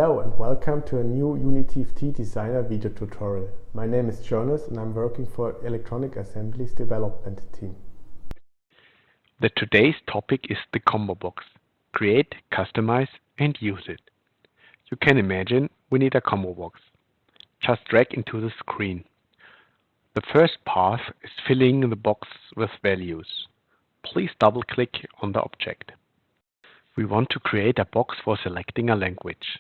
Hello and welcome to a new uniTFTDesigner video tutorial. My name is Jonas and I'm working for Electronic Assemblies development team. Today's topic is the ComboBox. Create, customize and use it. You can imagine we need a ComboBox. Just drag into the screen. The first path is filling the box with values. Please double-click on the object. We want to create a box for selecting a language.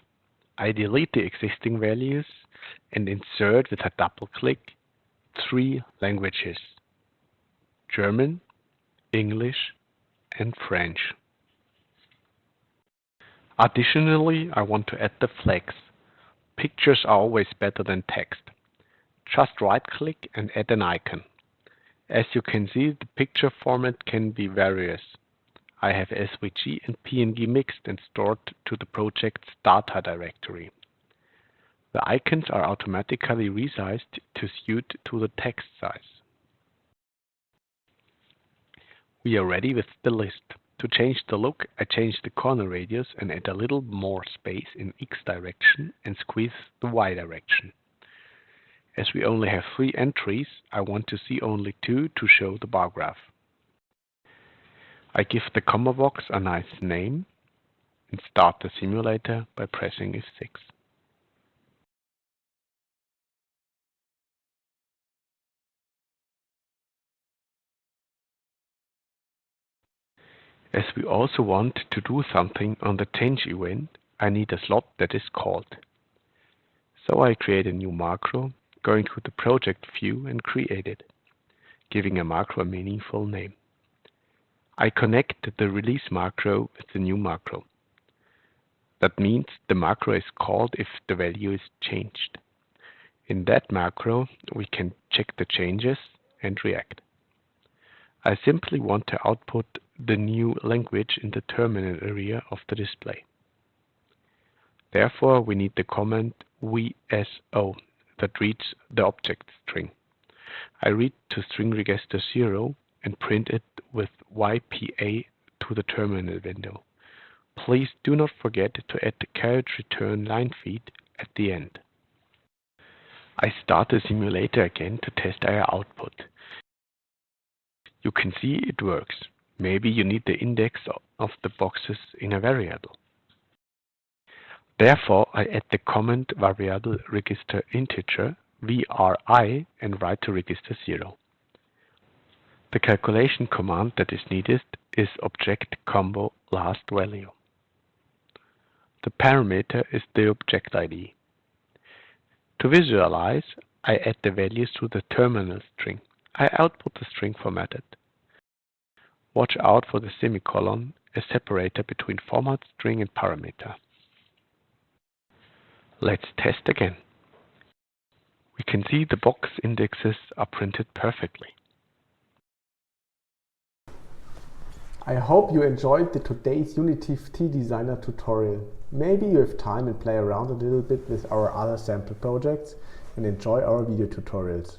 I delete the existing values and insert with a double-click 3 languages: German, English and French. Additionally, I want to add the flags. Pictures are always better than text. Just right-click and add an icon. As you can see, the picture format can be various. I have SVG and PNG mixed and stored to the project's data directory. The icons are automatically resized to suit to the text size. We are ready with the list. To change the look, I change the corner radius and add a little more space in X direction and squeeze the Y direction. As we only have 3 entries, I want to see only 2 to show the bar graph. I give the ComboBox a nice name and start the simulator by pressing F6. As we also want to do something on the change event, I need a slot that is called. So I create a new macro, going to the project view and create it, giving a macro a meaningful name. I connect the release macro with the new macro. That means the macro is called if the value is changed. In that macro, we can check the changes and react. I simply want to output the new language in the terminal area of the display. Therefore, we need the command VSO that reads the object string. I read to string register 0 and print it with YPA to the terminal window. Please do not forget to add the carriage return line feed at the end. I start the simulator again to test our output. You can see it works. Maybe you need the index of the boxes in a variable. Therefore, I add the command variable register integer VRI and write to register 0. The calculation command that is needed is object combo last value. The parameter is the object ID. To visualize, I add the values to the terminal string. I output the string formatted. Watch out for the semicolon, a separator between format string and parameter. Let's test again. We can see the box indexes are printed perfectly. I hope you enjoyed today's uniTFTDesigner tutorial. Maybe you have time and play around a little bit with our other sample projects and enjoy our video tutorials.